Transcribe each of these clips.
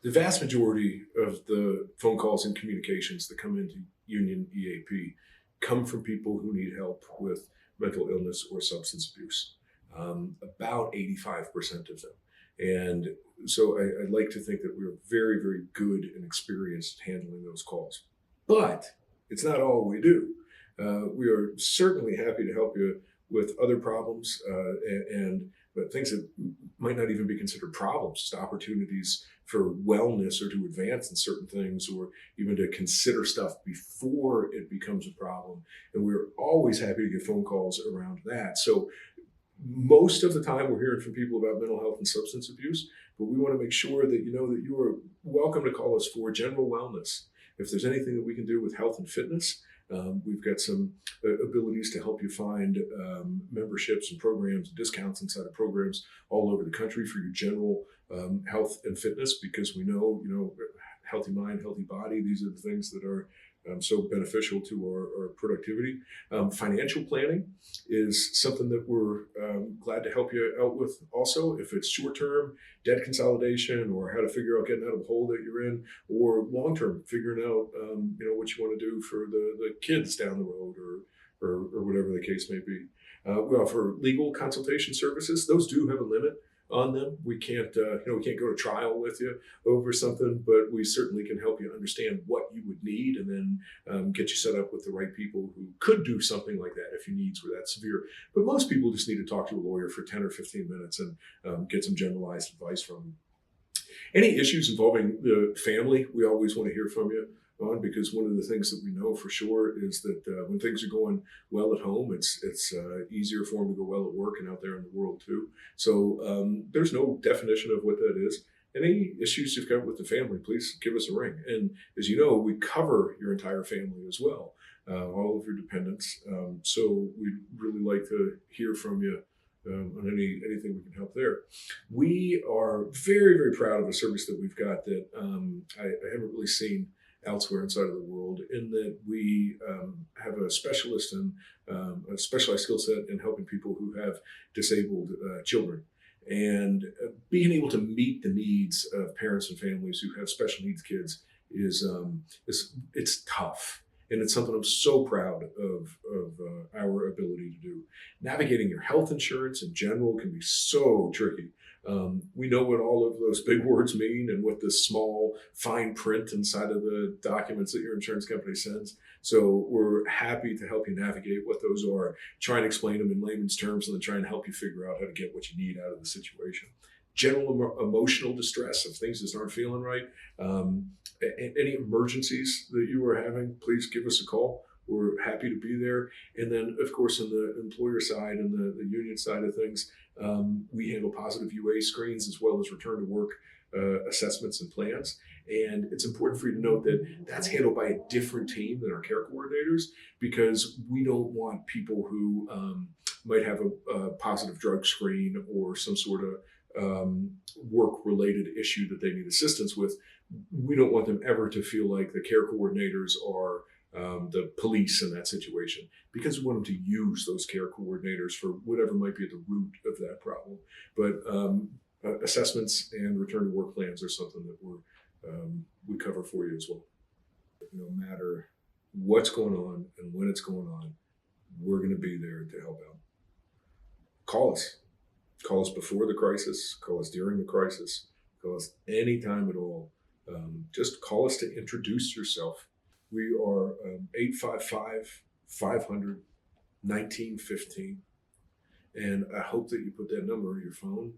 The vast majority of the phone calls and communications that come into Union EAP come from people who need help with mental illness or substance abuse. About 85% of them. And so I'd like to think that we're very, very good and experienced handling those calls. But it's not all we do. We are certainly happy to help you with other problems but things that might not even be considered problems, just opportunities for wellness or to advance in certain things or even to consider stuff before it becomes a problem. And we're always happy to get phone calls around that. So most of the time we're hearing from people about mental health and substance abuse, but we want to make sure that you know that you are welcome to call us for general wellness. If there's anything that we can do with health and fitness, we've got some abilities to help you find memberships and programs, discounts inside of programs all over the country for your general health and fitness, because we know, healthy mind, healthy body, these are the things that are so beneficial to our productivity. Financial planning is something that we're glad to help you out with also. If it's short-term debt consolidation or how to figure out getting out of the hole that you're in, or long-term figuring out what you want to do for the kids down the road or whatever the case may be. We offer legal consultation services. Those do have a limit on them. We can't go to trial with you over something, but we certainly can help you understand what you would need and then get you set up with the right people who could do something like that if your needs were that severe. But most people just need to talk to a lawyer for 10 or 15 minutes and get some generalized advice from them. Any issues involving the family, we always want to hear from you on, because one of the things that we know for sure is that when things are going well at home, it's easier for them to go well at work and out there in the world too. So there's no definition of what that is. Any issues you've got with the family, please give us a ring. And as you know, we cover your entire family as well, all of your dependents. So we'd really like to hear from you on anything we can help there. We are very, very proud of a service that we've got that I haven't really seen elsewhere inside of the world, in that we have a specialist and a specialized skill set in helping people who have disabled children. And being able to meet the needs of parents and families who have special needs kids is it's tough. And it's something I'm so proud of our ability to do. Navigating your health insurance in general can be so tricky. We know what all of those big words mean and what the small fine print inside of the documents that your insurance company sends. So we're happy to help you navigate what those are, try and explain them in layman's terms, and then try and help you figure out how to get what you need out of the situation. General emotional distress if things just aren't feeling right. Any emergencies that you are having, please give us a call. We're happy to be there. And then, of course, on the employer side and the union side of things, we handle positive UA screens as well as return to work assessments and plans. And it's important for you to note that that's handled by a different team than our care coordinators, because we don't want people who might have a positive drug screen or some sort of work-related issue that they need assistance with. We don't want them ever to feel like the care coordinators are the police in that situation, because we want them to use those care coordinators for whatever might be at the root of that problem. But assessments and return to work plans are something that we cover for you as well. No matter what's going on and when it's going on, we're going to be there to help out. Call us. Call us before the crisis. Call us during the crisis. Call us anytime at all. Just call us to introduce yourself. We are 855-500-1915. And I hope that you put that number in your phone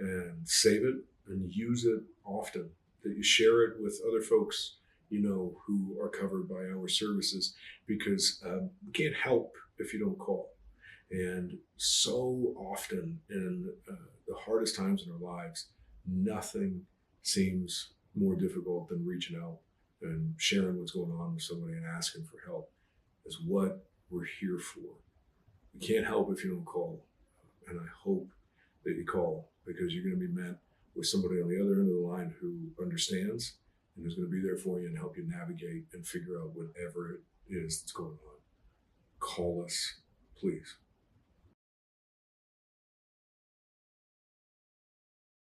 and save it and use it often, that you share it with other folks who are covered by our services, because we can't help if you don't call. And so often in the hardest times in our lives, nothing seems more difficult than reaching out and sharing what's going on with somebody and asking for help is what we're here for. We can't help if you don't call. And I hope that you call, because you're going to be met with somebody on the other end of the line who understands and who's going to be there for you and help you navigate and figure out whatever it is that's going on. Call us, please.